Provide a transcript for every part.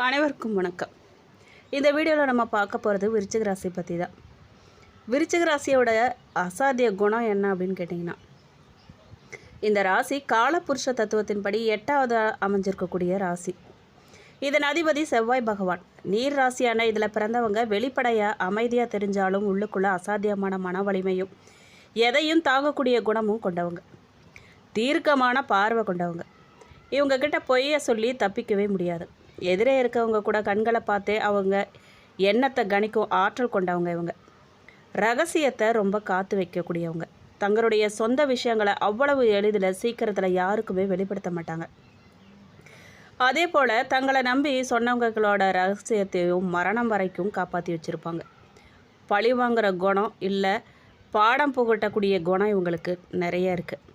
அனைவருக்கும் வணக்கம். இந்த வீடியோவில் நம்ம பார்க்க போகிறது விருச்சிக ராசி பற்றி தான். விருச்சிக ராசியோட அசாத்திய குணம் என்ன அப்படின்னு கேட்டிங்கன்னா, இந்த ராசி காலபுருஷ தத்துவத்தின்படி 8வது அமைஞ்சிருக்கக்கூடிய ராசி. இதன் அதிபதி செவ்வாய் பகவான். நீர் ராசியான இதில் பிறந்தவங்க வெளிப்படையாக அமைதியாக தெரிஞ்சாலும் உள்ளுக்குள்ளே அசாத்தியமான மன வலிமையும் எதையும் தாங்கக்கூடிய குணமும் கொண்டவங்க. தீர்க்கமான பார்வை கொண்டவங்க. இவங்கக்கிட்ட பொய்யை சொல்லி தப்பிக்கவே முடியாது. எதிரே இருக்கவங்க கூட கண்களை பார்த்தே அவங்க எண்ணத்தை கணிக்கும் ஆற்றல் கொண்டவங்க. இவங்க ரகசியத்தை ரொம்ப காத்து வைக்கக்கூடியவங்க. தங்களுடைய சொந்த விஷயங்களை அவ்வளவு எளிதில் சீக்கிரத்தில் யாருக்குமே வெளிப்படுத்த மாட்டாங்க. அதே போல் தங்களை நம்பி சொன்னவங்களோட ரகசியத்தையும் மரணம் வரைக்கும் காப்பாற்றி வச்சுருப்பாங்க. பழி வாங்குகிற குணம் இல்லை பாடம் புகட்டக்கூடிய குணம் இவங்களுக்கு நிறைய இருக்குது.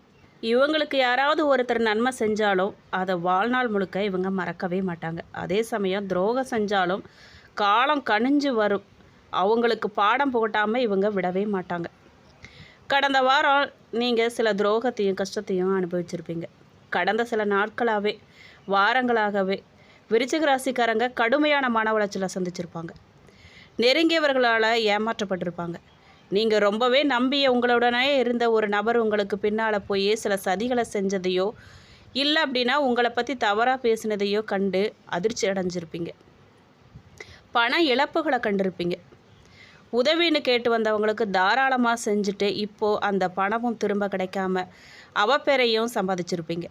இவங்களுக்கு யாராவது ஒருத்தர் நன்மை செஞ்சாலும் அதை வாழ்நாள் முழுக்க இவங்க மறக்கவே மாட்டாங்க. அதே சமயம் துரோகம் செஞ்சாலும் காலம் கணிஞ்சு வரும் அவங்களுக்கு பாடம் புகட்டாமல் இவங்க விடவே மாட்டாங்க. கடந்த வாரம் நீங்கள் சில துரோகத்தையும் கஷ்டத்தையும் அனுபவிச்சிருப்பீங்க. கடந்த சில நாட்களாகவே வாரங்களாகவே விருச்சிக ராசிக்காரங்க கடுமையான மன உளைச்சலை சந்திச்சிருப்பாங்க. நெருங்கியவர்களால் ஏமாற்றப்பட்டிருப்பாங்க. நீங்கள் ரொம்பவே நம்பிய உங்களுடனே இருந்த ஒரு நபர் உங்களுக்கு பின்னால் போய் சில சதிகளை செஞ்சதையோ இல்லை அப்படின்னா உங்களை பற்றி தவறாக பேசினதையோ கண்டு அதிர்ச்சி அடைஞ்சிருப்பீங்க. பண இழப்புகளை கண்டிருப்பீங்க. உதவின்னு கேட்டு வந்தவங்களுக்கு தாராளமாக செஞ்சுட்டு இப்போது அந்த பணமும் திரும்ப கிடைக்காம அவப்பேரையும் சம்பாதிச்சிருப்பீங்க.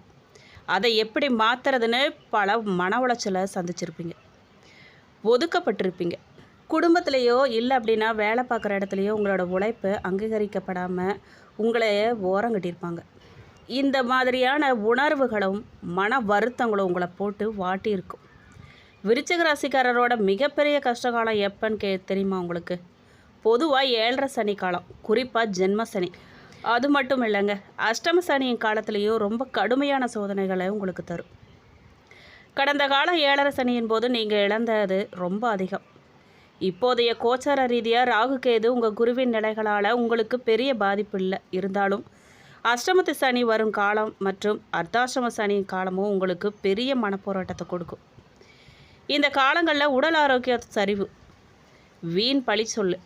அதை எப்படி மாற்றுறதுன்னு பல மன உளைச்சலை சந்திச்சிருப்பீங்க. ஒதுக்கப்பட்டிருப்பீங்க. குடும்பத்திலேயோ இல்லை அப்படின்னா வேலை பார்க்குற இடத்துலையோ உங்களோட உழைப்பு அங்கீகரிக்கப்படாமல் உங்களையே ஓரங்கட்டியிருப்பாங்க. இந்த மாதிரியான உணர்வுகளும் மன வருத்தங்களும் உங்களை போட்டு வாட்டியிருக்கும். விருச்சிக ராசிக்காரரோட மிகப்பெரிய கஷ்டகாலம் எப்போன்னு தெரியுமா உங்களுக்கு? பொதுவாக 7.5 சனி காலம், குறிப்பாக ஜென்ம சனி. அது மட்டும் இல்லைங்க, அஷ்டம சனியின் காலத்துலேயும் ரொம்ப கடுமையான சோதனைகளை உங்களுக்கு தரும். கடந்த காலம் 7.5 சனியின் போது நீங்கள் இழந்தது ரொம்ப அதிகம். இப்போதைய கோச்சார ரீதியாக ராகு கேது உங்கள் குருவின் நிலைகளால் உங்களுக்கு பெரிய பாதிப்பு இல்லை. இருந்தாலும் அஷ்டமத்து சனி வரும் காலம் மற்றும் அர்த்தாஷ்டம சனி காலமும் உங்களுக்கு பெரிய மனப்போராட்டத்தை கொடுக்கும். இந்த காலங்களில் உடல் ஆரோக்கிய சரிவு, வீண் பழி சொல்லு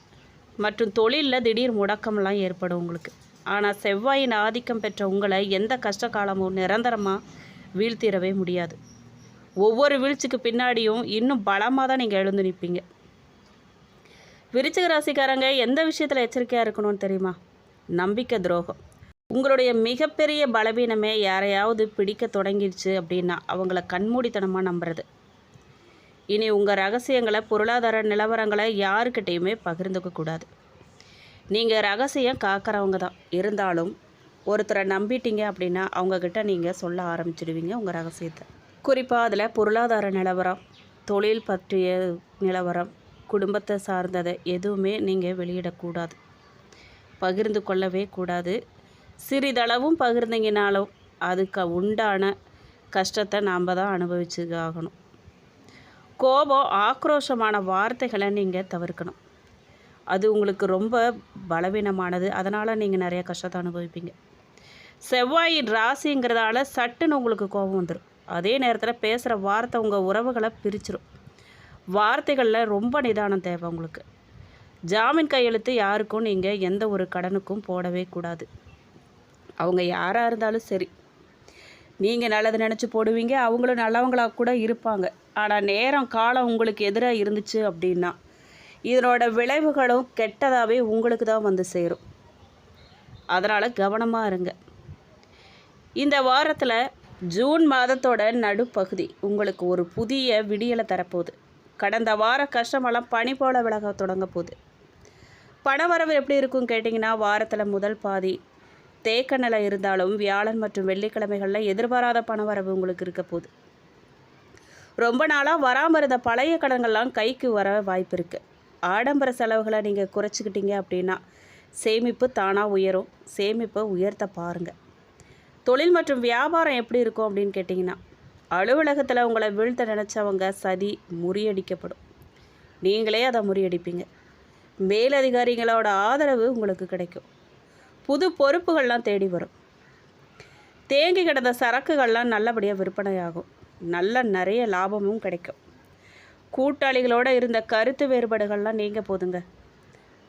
மற்றும் தொழிலில் திடீர் முடக்கம்லாம் ஏற்படும் உங்களுக்கு. ஆனால் செவ்வாயின் ஆதிக்கம் பெற்ற உங்களை எந்த கஷ்ட காலமும் நிரந்தரமாக வீழ்த்திடவே முடியாது. ஒவ்வொரு வீழ்ச்சிக்கு பின்னாடியும் இன்னும் பலமாக தான் நீங்கள் எழுந்து நிற்பீங்க. விருச்சிக ராசிக்காரங்க எந்த விஷயத்தில் எச்சரிக்கையாக இருக்கணும்னு தெரியுமா? நம்பிக்கை துரோகம். உங்களுடைய மிகப்பெரிய பலவீனமே யாரையாவது பிடிக்க தொடங்கிடுச்சு அப்படின்னா அவங்கள கண்மூடித்தனமாக நம்புறது. இனி உங்கள் ரகசியங்களை பொருளாதார நிலவரங்களை யாருக்கிட்டையுமே பகிர்ந்துக்கக்கூடாது. நீங்கள் ரகசியம் காக்கிறவங்க தான். இருந்தாலும் ஒருத்தரை நம்பிட்டீங்க அப்படின்னா அவங்கக்கிட்ட நீங்கள் சொல்ல ஆரம்பிச்சிடுவீங்க உங்கள் ரகசியத்தை. குறிப்பாக அதில் பொருளாதார நிலவரம், தொழில் பற்றிய நிலவரம், குடும்பத்தை சார்ந்ததை எதுவுமே நீங்கள் வெளியிடக்கூடாது, பகிர்ந்து கொள்ளவே கூடாது. சிறிதளவும் பகிர்ந்தீங்கனாலும் அதுக்கு உண்டான கஷ்டத்தை நாம் தான் அனுபவிச்சு ஆகணும். கோபம், ஆக்ரோஷமான வார்த்தைகளை நீங்கள் தவிர்க்கணும். அது உங்களுக்கு ரொம்ப பலவீனமானது. அதனால் நீங்கள் நிறைய கஷ்டத்தை அனுபவிப்பீங்க. செவ்வாயின் ராசிங்கிறதால சட்டுன்னு உங்களுக்கு கோபம் வந்துடும். அதே நேரத்தில் பேசுகிற வார்த்தை உங்கள் உறவுகளை பிரிச்சிடும். வார்த்தைகளில் ரொம்ப நிதானம் தேவை உங்களுக்கு. ஜாமீன் கையெழுத்து யாருக்கும் நீங்கள் எந்த ஒரு கடனுக்கும் போடவே கூடாது. அவங்க யாராக இருந்தாலும் சரி, நீங்கள் நல்லது நினச்சி போடுவீங்க, அவங்களும் நல்லவங்களாக கூட இருப்பாங்க. ஆனால் நேரம் காலம் உங்களுக்கு எதிராக இருந்துச்சு அப்படின்னா இதனோட விளைவுகளும் கெட்டதாகவே உங்களுக்கு தான் வந்து சேரும். அதனால் கவனமாக இருங்க. இந்த வாரத்தில் ஜூன் மாதத்தோட நடுப்பகுதி உங்களுக்கு ஒரு புதிய விடியலை தரப்போகுது. கடந்த வார கஷ்டமெல்லாம் பனி போல விலக தொடங்க போகுது. பணவரவு எப்படி இருக்குன்னு கேட்டிங்கன்னா, வாரத்தில் முதல் பாதி தேக்க நிலை இருந்தாலும் வியாழன் மற்றும் வெள்ளிக்கிழமைகளில் எதிர்பாராத பணவரவு உங்களுக்கு இருக்க போகுது. ரொம்ப நாளாக வராமல் இருந்த பழைய கடன்கள்லாம் கைக்கு வர வாய்ப்பு இருக்குது. ஆடம்பர செலவுகளை நீங்கள் குறைச்சிக்கிட்டீங்க அப்படின்னா சேமிப்பு தானாக உயரும். சேமிப்பை உயர்த்த பாருங்கள். தொழில் மற்றும் வியாபாரம் எப்படி இருக்கும் அப்படின்னு கேட்டிங்கன்னா, அலுவலகத்தில் உங்களை வீழ்த்த நினச்சவங்க சதி முறியடிக்கப்படும். நீங்களே அதை முறியடிப்பீங்க. மேலதிகாரிகளோட ஆதரவு உங்களுக்கு கிடைக்கும். புது பொறுப்புகள்லாம் தேடி வரும். தேங்கி கிடந்த சரக்குகள்லாம் நல்லபடியாக விற்பனையாகும். நிறைய லாபமும் கிடைக்கும். கூட்டாளிகளோடு இருந்த கருத்து வேறுபாடுகள்லாம் நீங்க போதுங்க.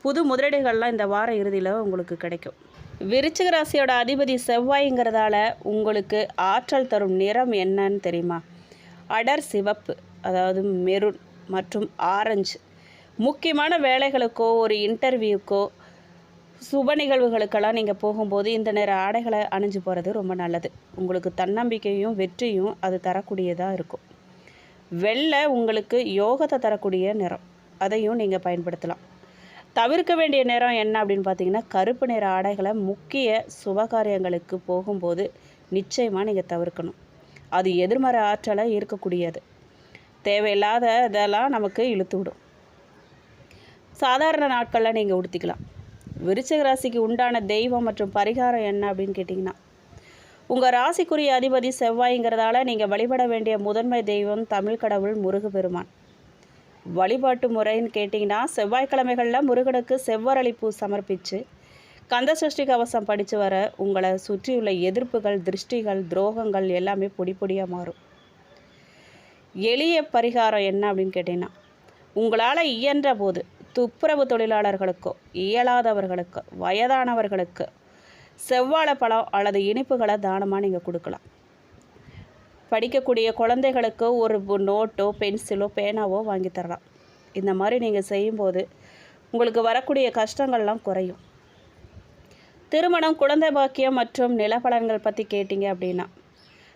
புது முதலீடுகள்லாம் இந்த வார இறுதியில் உங்களுக்கு கிடைக்கும். விருச்சிக ராசியோட அதிபதி செவ்வாய்ங்கிறதால உங்களுக்கு ஆற்றல் தரும் நிறம் என்னன்னு தெரியுமா? அடர் சிவப்பு, அதாவது மெரூன் மற்றும் ஆரஞ்சு. முக்கியமான வேலைகளுக்கோ ஒரு இன்டர்வியூக்கோ சுப நிகழ்வுகளுக்கெல்லாம் நீங்கள் போகும்போது இந்த நேர ஆடைகளை அணிஞ்சு போகிறது ரொம்ப நல்லது. உங்களுக்கு தன்னம்பிக்கையும் வெற்றியும் அது தரக்கூடியதாக இருக்கும். வெள்ளை உங்களுக்கு யோகத்தை தரக்கூடிய நிறம், அதையும் நீங்கள் பயன்படுத்தலாம். தவிர்க்க வேண்டிய நேரம் என்ன அப்படின்னு பார்த்தீங்கன்னா, கருப்பு நிற ஆடைகளை முக்கிய சுபகாரியங்களுக்கு போகும்போது நிச்சயமாக நீங்கள் தவிர்க்கணும். அது எதிர்மறை ஆற்றலை ஈர்க்கக்கூடியது. தேவையில்லாத இதெல்லாம் நமக்கு இழுத்து விடும். சாதாரண நாட்களில் நீங்கள் உடுத்திக்கலாம். விருச்சிக ராசிக்கு உண்டான தெய்வம் மற்றும் பரிகாரம் என்ன அப்படின்னு கேட்டிங்கன்னா, உங்கள் ராசிக்குரிய அதிபதி செவ்வாய்ங்கிறதால நீங்கள் வழிபட வேண்டிய முதன்மை தெய்வம் தமிழ் கடவுள் முருகப்பெருமான். வழிபாட்டு முறைன்னு கேட்டிங்கன்னா, செவ்வாய்க்கிழமைகளில் முருகனுக்கு செவ்வரளிப்பூ சமர்ப்பித்து கந்த சஷ்டி கவசம் படித்து வர உங்களை சுற்றியுள்ள எதிர்ப்புகள், திருஷ்டிகள், துரோகங்கள் எல்லாமே பொடி பொடியாக மாறும். எளிய பரிகாரம் என்ன அப்படின்னு கேட்டிங்கன்னா, உங்களால் இயன்ற போது துப்புரவு தொழிலாளர்களுக்கோ இயலாதவர்களுக்கோ வயதானவர்களுக்கு செவ்வாழைப்பழம் அல்லது இனிப்புகளை தானமாக நீங்கள் கொடுக்கலாம். படிக்கக்கூடிய குழந்தைகளுக்கு ஒரு நோட்டோ பென்சிலோ பேனாவோ வாங்கி தரலாம். இந்த மாதிரி நீங்கள் செய்யும்போது உங்களுக்கு வரக்கூடிய கஷ்டங்கள்லாம் குறையும். திருமணம், குழந்தை பாக்கியம் மற்றும் நிலப்பலன்கள் பற்றி கேட்டிங்க அப்படின்னா,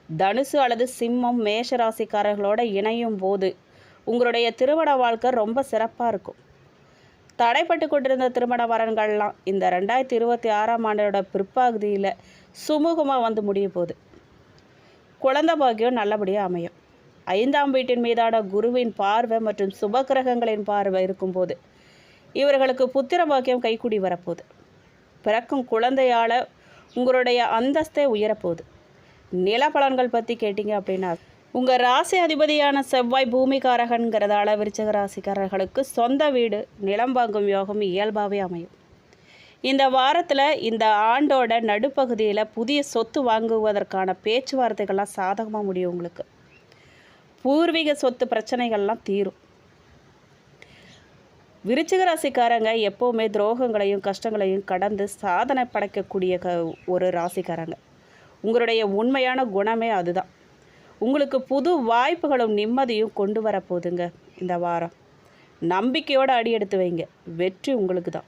தனுசு அல்லது சிம்மம் மேஷ ராசிக்காரர்களோட இணையும் போது உங்களுடைய திருமண வாழ்க்கை ரொம்ப சிறப்பாக இருக்கும். தடைப்பட்டு கொண்டிருந்த திருமண வரன்கள்லாம் இந்த 2026ஆம் ஆண்டோட பிற்பகுதியில் சுமூகமாக வந்து முடிய போகுது. குழந்தை பாக்கியம் நல்லபடியாக அமையும். 5ஆம் வீட்டின் மீதான குருவின் பார்வை மற்றும் சுபகிரகங்களின் பார்வை இருக்கும்போது இவர்களுக்கு புத்திர பாக்கியம் கைக்கூடி வரப்போகுது. பிறக்கும் குழந்தையால் உங்களுடைய அந்தஸ்தே உயரப்போகுது. நிலப்பலன்கள் பற்றி கேட்டிங்க அப்படின்னா, உங்கள் ராசி அதிபதியான செவ்வாய் பூமிகாரகன்கிறதால விருச்சிக ராசிக்காரர்களுக்கு சொந்த வீடு, நிலம் வாங்கும் யோகம் இயல்பாகவே அமையும். இந்த வாரத்தில் இந்த ஆண்டோட நடுப்பகுதியில் புதிய சொத்து வாங்குவதற்கான பேச்சுவார்த்தைகள்லாம் சாதகமாக முடியும். உங்களுக்கு பூர்வீக சொத்து பிரச்சனைகள்லாம் தீரும். விருச்சிக ராசிக்காரங்க எப்போவுமே துரோகங்களையும் கஷ்டங்களையும் கடந்து சாதனை படைக்கக்கூடிய ஒரு ராசிக்காரங்க. உங்களுடைய உண்மையான குணமே அதுதான். உங்களுக்கு புது வாய்ப்புகளும் நிம்மதியும் கொண்டு வரப்போகுதுங்க. இந்த வாரம் நம்பிக்கையோடு அடி எடுத்து வைங்க, வெற்றி உங்களுக்கு தான்.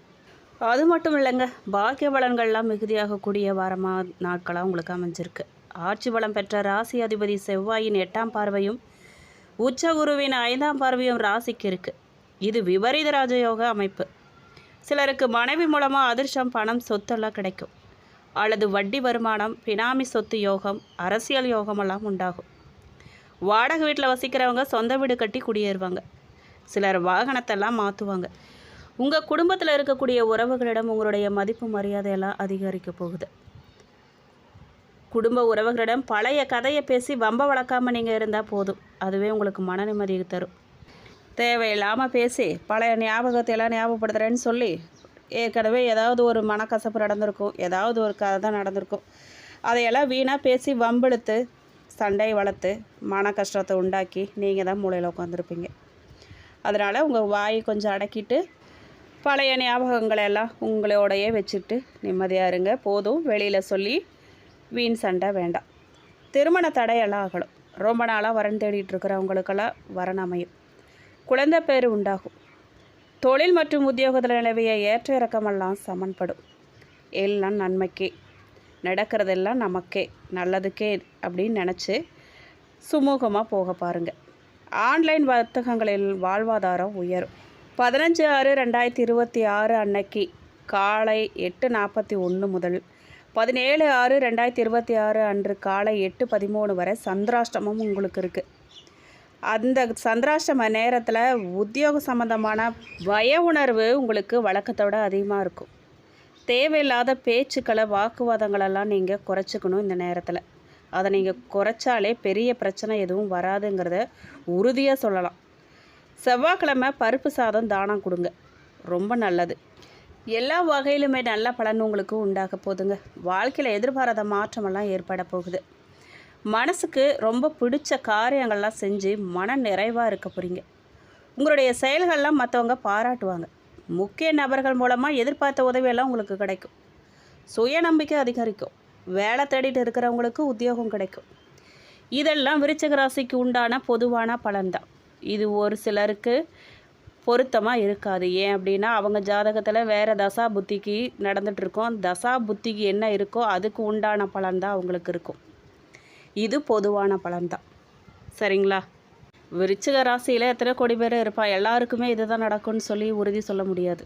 அது மட்டும் இல்லைங்க, பாக்கிய பலன்கள்லாம் மிகுதியாகக்கூடிய வாரமாக நாட்களாக உங்களுக்கு அமைஞ்சிருக்கு. ஆட்சி பலம் பெற்ற ராசி அதிபதி செவ்வாயின் 8ஆம் பார்வையும் உச்சகுருவின் 5ஆம் பார்வையும் ராசிக்கு இருக்குது. இது விபரீத ராஜயோக அமைப்பு. சிலருக்கு மனைவி மூலமாக அதிர்ஷ்டம், பணம், சொத்தெல்லாம் கிடைக்கும். அல்லது வட்டி வருமானம், பினாமி சொத்து யோகம், அரசியல் யோகமெல்லாம் உண்டாகும். வாடகை வீட்டில் வசிக்கிறவங்க சொந்த வீடு கட்டி குடியேறுவாங்க. சிலர் வாகனத்தெல்லாம் மாற்றுவாங்க. உங்கள் குடும்பத்தில் இருக்கக்கூடிய உறவுகளிடம் உங்களுடைய மதிப்பு மரியாதையெல்லாம் அதிகரிக்க போகுது. குடும்ப உறவுகளிடம் பழைய கதையை பேசி வம்ப வளர்க்காமல் நீங்கள் இருந்தால் போதும். அதுவே உங்களுக்கு மன நிம்மதியை தரும். தேவையில்லாமல் பேசி பழைய ஞாபகத்தையெல்லாம் ஞாபகப்படுத்துகிறேன்னு சொல்லி ஏற்கனவே ஏதாவது ஒரு மனக்கசப்பு நடந்திருக்கும், ஏதாவது ஒரு கதை தான் நடந்திருக்கும். அதையெல்லாம் வீணாக பேசி வம்பெடுத்து சண்டை வளர்த்து மன கஷ்டத்தை உண்டாக்கி நீங்கள் தான் மூளையில் உட்காந்துருப்பீங்க. அதனால் உங்கள் வாயை கொஞ்சம் அடக்கிட்டு பழைய ஞாபகங்களை எல்லாம் உங்களோடையே வச்சுட்டு நிம்மதியாக இருங்க. போதும், வெளியில் சொல்லி வீண் சண்டை வேண்டாம். திருமண தடையெல்லாம் ஆகணும். ரொம்ப நாளாக வரன் தேடிட்டுருக்கிறவங்களுக்கெல்லாம் வரன் அமையும். குழந்தை பேர் உண்டாகும். தொழில் மற்றும் உத்தியோகத்தில் நிலவிய ஏற்ற இறக்கமெல்லாம் சமன்படும். எல்லாம் நன்மைக்கே நடக்கிறதெல்லாம் நமக்கே நல்லதுக்கே அப்படின்னு நினச்சி சுமூகமாக போக பாருங்கள். ஆன்லைன் வர்த்தகங்களில் வாழ்வாதாரம் உயரும். 15/6/2026 அன்னைக்கு காலை 8:41 முதல் 17/6/2026 அன்று காலை 8:13 வரை சந்திராஷ்டமம் உங்களுக்கு இருக்குது. அந்த சந்திராஷ்டம நேரத்தில் உத்தியோக சம்பந்தமான பய உணர்வு உங்களுக்கு வழக்கத்தோட அதிகமாக இருக்கும். தேவையில்லாத பேச்சுக்களை, வாக்குவாதங்களெல்லாம் நீங்கள் குறைச்சிக்கணும். இந்த நேரத்தில் அதை நீங்கள் குறைச்சாலே பெரிய பிரச்சனை எதுவும் வராதுங்கிறத உறுதியாக சொல்லலாம். செவ்வாய்க்கிழமை பருப்பு சாதம் தானம் கொடுங்க, ரொம்ப நல்லது. எல்லா வகையிலுமே நல்ல பலன் உங்களுக்கு உண்டாக போகுதுங்க. வாழ்க்கையில் எதிர்பாராத மாற்றமெல்லாம் ஏற்பட போகுது. மனசுக்கு ரொம்ப பிடிச்ச காரியங்கள்லாம் செஞ்சு மன நிறைவாக இருக்க போகிறீங்க. உங்களுடைய செயல்கள்லாம் மற்றவங்க பாராட்டுவாங்க. முக்கிய நபர்கள் மூலமாக எதிர்பார்த்த உதவியெல்லாம் உங்களுக்கு கிடைக்கும். சுயநம்பிக்கை அதிகரிக்கும். வேலை தேடிட்டு இருக்கிறவங்களுக்கு உத்தியோகம் கிடைக்கும். இதெல்லாம் விருச்சிக ராசிக்கு உண்டான பொதுவான பலன்தான். இது ஒரு சிலருக்கு பொருத்தமாக இருக்காது. ஏன் அப்படின்னா அவங்க ஜாதகத்தில் வேறு தசா புத்திக்கு நடந்துகிட்ருக்கோம். தசா புத்திக்கு என்ன இருக்கோ அதுக்கு உண்டான பலன் தான் அவங்களுக்கு இருக்கும். இது பொதுவான பலன்தான். சரிங்களா? விருச்சிக ராசியில் எத்தனை கோடி பேர் இருப்பான், எல்லாருக்குமே இதுதான் நடக்கும்னு சொல்லி உறுதி சொல்ல முடியாது.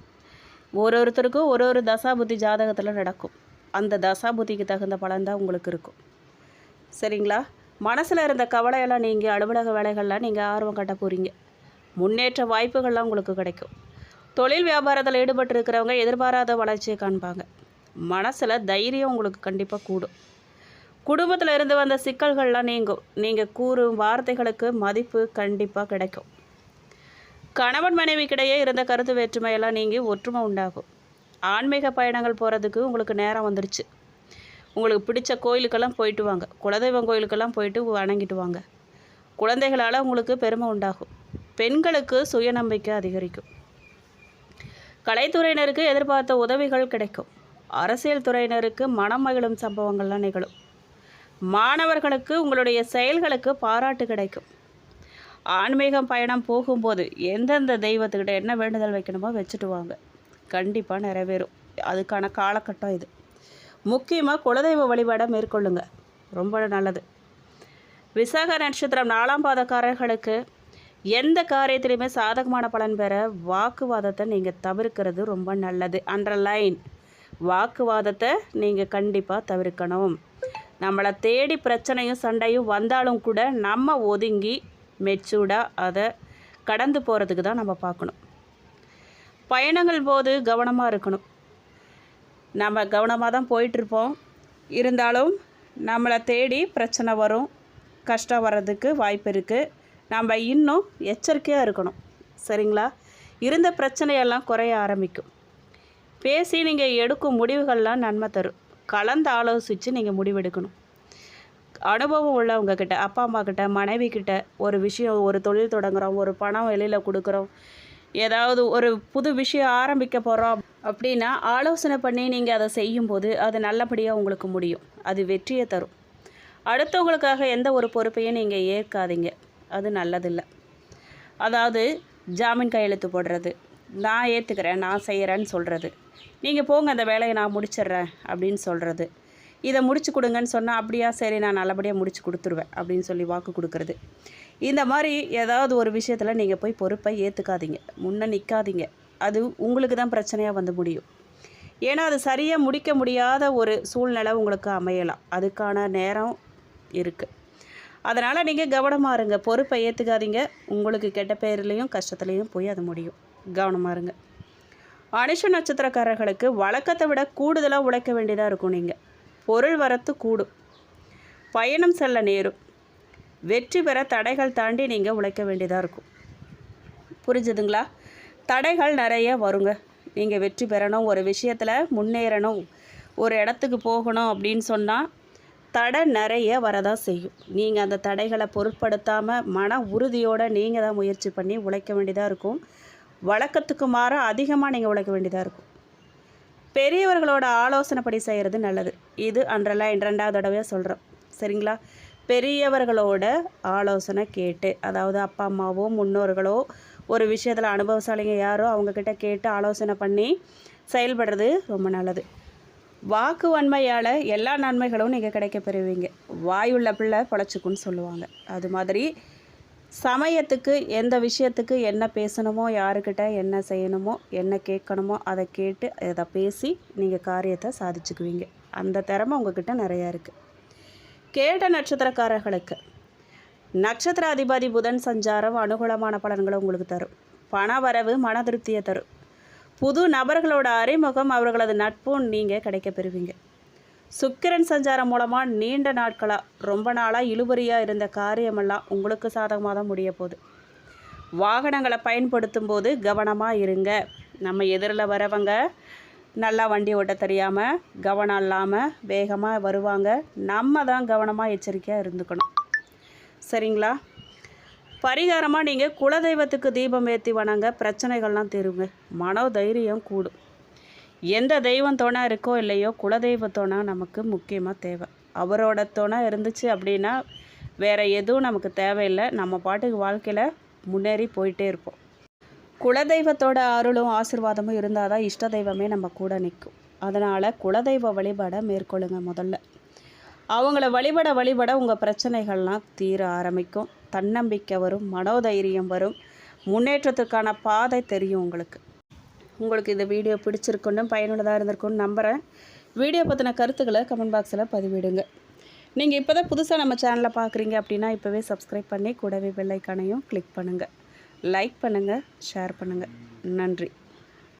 ஒருத்தருக்கும் ஒரு தசா புத்தி ஜாதகத்தில் நடக்கும். அந்த தசா புத்திக்கு தகுந்த பலன் தான் உங்களுக்கு இருக்கும். சரிங்களா? மனசில் இருந்த கவலையெல்லாம் நீங்கள் அலுவலக வேலைகள்லாம் நீங்கள் ஆர்வம் காட்ட போகிறீங்க. முன்னேற்ற வாய்ப்புகள்லாம் உங்களுக்கு கிடைக்கும். தொழில் வியாபாரத்தில் ஈடுபட்டு இருக்கிறவங்க எதிர்பாராத வளர்ச்சியை காண்பாங்க. மனசில் தைரியம் உங்களுக்கு கண்டிப்பாக கூடும். குடும்பத்தில் இருந்து வந்த சிக்கல்கள்லாம் நீங்கும். நீங்கள் கூறும் வார்த்தைகளுக்கு மதிப்பு கண்டிப்பாக கிடைக்கும். கணவன் மனைவிக்கிடையே இருந்த கருத்து வேற்றுமையெல்லாம் நீங்கி ஒற்றுமை உண்டாகும். ஆன்மீக பயணங்கள் போகிறதுக்கு உங்களுக்கு நேரம் வந்துருச்சு. உங்களுக்கு பிடிச்ச கோயிலுக்கெல்லாம் போயிட்டு வாங்க. குலதெய்வம் கோயிலுக்கெல்லாம் போயிட்டு வணங்கிட்டு வாங்க. குழந்தைகளால் உங்களுக்கு பெருமை உண்டாகும். பெண்களுக்கு சுயநம்பிக்கை அதிகரிக்கும். கலைத்துறையினருக்கு எதிர்பார்த்த உதவிகள் கிடைக்கும். அரசியல் துறையினருக்கு மனம் மகிழும் சம்பவங்கள்லாம் நிகழும். மாணவர்களுக்கு உங்களுடைய செயல்களுக்கு பாராட்டு கிடைக்கும். ஆன்மீகம் பயணம் போகும்போது எந்தெந்த தெய்வத்துக்கிட்ட என்ன வேண்டுதல் வைக்கணுமோ வச்சுட்டு வாங்க. கண்டிப்பாக நிறைவேறும். அதுக்கான காலகட்டம் இது. முக்கியமாக குலதெய்வ வழிபாடை மேற்கொள்ளுங்க. ரொம்ப நல்லது. விசாக நட்சத்திரம் 4ஆம் பாதக்காரர்களுக்கு எந்த காரியத்திலையுமே சாதகமான பலன் பெற வாக்குவாதத்தை நீங்கள் தவிர்க்கிறது ரொம்ப நல்லது. அண்டர்லைன், வாக்குவாதத்தை நீங்கள் கண்டிப்பாக தவிர்க்கணும். நம்மளை தேடி பிரச்சனையும் சண்டையும் வந்தாலும் கூட நம்ம ஒதுங்கி மெச்சூர்டாக அதை கடந்து போகிறதுக்கு தான் நம்ம பார்க்கணும். பயணங்கள் போது கவனமாக இருக்கணும். நம்ம கவனமாக தான் போயிட்டுருப்போம். இருந்தாலும் நம்மளை தேடி பிரச்சனை வரும், கஷ்டம் வர்றதுக்கு வாய்ப்பு இருக்குது. நம்ம இன்னும் எச்சரிக்கையாக இருக்கணும். சரிங்களா? இருந்த பிரச்சனையெல்லாம் குறைய ஆரம்பிக்கும். பேசி நீங்கள் எடுக்கும் முடிவுகள்லாம் நன்மை தரும். கலந்து ஆலோசித்து நீங்கள் முடிவெடுக்கணும். அனுபவம் உள்ளவங்கக்கிட்ட, அப்பா அம்மா கிட்ட, மனைவி கிட்ட ஒரு விஷயம், ஒரு தொழில் தொடங்குகிறோம், ஒரு பணம் வெளியில் கொடுக்குறோம், ஏதாவது ஒரு புது விஷயம் ஆரம்பிக்க போகிறோம் அப்படின்னா ஆலோசனை பண்ணி நீங்கள் அதை செய்யும்போது அது நல்லபடியாக உங்களுக்கு முடியும். அது வெற்றியை தரும். அடுத்தவங்களுக்காக எந்த ஒரு பொறுப்பையும் நீங்கள் ஏற்காதீங்க. அது நல்லதில்லை. அதாவது ஜாமீன் கையெழுத்து போடுறது, நான் ஏற்றுக்கிறேன், நான் செய்கிறேன்னு சொல்கிறது, நீங்கள் போங்க அந்த வேலையை நான் முடிச்சிட்றேன் அப்படின்னு சொல்கிறது, இதை முடிச்சு கொடுங்கன்னு சொன்னால் அப்படியா சரி நான் நல்லபடியாக முடிச்சு கொடுத்துருவேன் அப்படின்னு சொல்லி வாக்கு கொடுக்குறது. இந்த மாதிரி ஏதாவது ஒரு விஷயத்தில் நீங்கள் போய் பொறுப்பை ஏற்றுக்காதீங்க, முன்னே நிற்காதீங்க. அது உங்களுக்கு தான் பிரச்சனையாக வந்து முடியும். ஏன்னா அது சரியாக முடிக்க முடியாத ஒரு சூழ்நிலை உங்களுக்கு அமையலாம். அதுக்கான நேரம் இருக்குது. அதனால் நீங்கள் கவனமாக இருங்க. பொறுப்பை ஏற்றுக்காதீங்க. உங்களுக்கு கெட்ட பேர்லேயும் கஷ்டத்துலேயும் போய் அது முடியும். கவனமாக இருங்க. அனுஷ நட்சத்திரக்காரர்களுக்கு வழக்கத்தை விட கூடுதலாக உழைக்க வேண்டியதாக இருக்கும். நீங்கள் பொருள் வரத்து கூடும். பயணம் செல்ல நேரும். வெற்றி பெற தடைகள் தாண்டி நீங்கள் உழைக்க வேண்டியதாக இருக்கும். புரிஞ்சுதுங்களா? தடைகள் நிறைய வருங்க. நீங்கள் வெற்றி பெறணும், ஒரு விஷயத்தில் முன்னேறணும், ஒரு இடத்துக்கு போகணும் அப்படின்னு சொன்னால் தடை நிறைய வரதான் செய்யும். நீங்கள் அந்த தடைகளை பொருட்படுத்தாமல் மன உறுதியோடு நீங்கள் தான் முயற்சி பண்ணி உழைக்க வேண்டியதாக இருக்கும். வழக்கத்துக்கு மாற அதிகமாக நீங்கள் உழைக்க வேண்டியதாக இருக்கும். பெரியவர்களோட ஆலோசனைப்படி செய்கிறது நல்லது. இது அண்டர்லைன் 2வது தடவையாக சொல்கிறோம். சரிங்களா? பெரியவர்களோட ஆலோசனை கேட்டு, அதாவது அப்பா அம்மாவோ முன்னோர்களோ ஒரு விஷயத்தில் அனுபவசாலிங்க யாரோ அவங்கக்கிட்ட கேட்டு ஆலோசனை பண்ணி செயல்படுறது ரொம்ப நல்லது. வாக்கு வன்மையால் எல்லா நன்மைகளும் நீங்கள் கிடைக்க பெறுவீங்க. வாயுள்ள பிள்ளை பொழைச்சிக்குன்னு சொல்லுவாங்க. அது மாதிரி சமயத்துக்கு எந்த விஷயத்துக்கு என்ன பேசணுமோ, யாருக்கிட்ட என்ன செய்யணுமோ, என்ன கேட்கணுமோ அதை கேட்டு அதை பேசி நீங்கள் காரியத்தை சாதிச்சுக்குவீங்க. அந்த திறமை உங்ககிட்ட நிறையா இருக்குது. கேட்ட நட்சத்திரக்காரர்களுக்கு நட்சத்திர அதிபதி புதன் சஞ்சாரம் அனுகூலமான பலன்களை உங்களுக்கு தரும். பண வரவு மன திருப்தியை தரும். புது நபர்களோட அறிமுகம், அவர்களது நட்பும் நீங்கள் கிடைக்க பெறுவீங்க. சுக்கிரன் சஞ்சாரம் மூலமாக நீண்ட நாட்களாக ரொம்ப நாளாக இழுபறியாக இருந்த காரியமெல்லாம் உங்களுக்கு சாதகமாக தான் முடிய போகுது. வாகனங்களை பயன்படுத்தும் போது கவனமாக இருங்க. நம்ம எதிரில் வரவங்க நல்லா வண்டி ஓட்ட தெரியாமல் கவனம் இல்லாமல் வேகமாக வருவாங்க. நம்ம தான் கவனமாக எச்சரிக்கையாக இருந்துக்கணும். சரிங்களா? பரிகாரமாக நீங்கள் குலதெய்வத்துக்கு தீபம் ஏற்றி வணங்க பிரச்சனைகள்லாம் தீருங்க. மனோதைரியம் கூடும். எந்த தெய்வம் துணை இருக்கோ இல்லையோ, குலதெய்வ துணை நமக்கு முக்கியமாக தேவை. அவரோட துணை இருந்துச்சு அப்படின்னா வேறு எதுவும் நமக்கு தேவையில்லை. நம்ம பாட்டுக்கு வாழ்க்கையில் முன்னேறி போயிட்டே இருப்போம். குலதெய்வத்தோட அருளும் ஆசீர்வாதமும் இருந்தால் தான் இஷ்ட தெய்வமே நம்ம கூட நிற்கும். அதனால் குலதெய்வ வழிபாடை மேற்கொள்ளுங்க. முதல்ல அவங்கள வழிபட உங்கள் பிரச்சனைகள்லாம் தீர ஆரம்பிக்கும். தன்னம்பிக்கை வரும், மனோதைரியம் வரும், முன்னேற்றத்துக்கான பாதை தெரியும் உங்களுக்கு. இந்த வீடியோ பிடிச்சிருக்குன்னு பயனுள்ளதாக இருந்திருக்குன்னு நம்புகிறேன். வீடியோ பற்றின கருத்துக்களை கமெண்ட் பாக்ஸில் பதிவிடுங்க. நீங்கள் இப்போ தான் புதுசாக நம்ம சேனலை பார்க்குறீங்க அப்படின்னா இப்போவே சப்ஸ்கிரைப் பண்ணி கூடவே பெல் ஐக்கானையும் கிளிக் பண்ணுங்கள். லைக் பண்ணுங்கள், ஷேர் பண்ணுங்கள். நன்றி.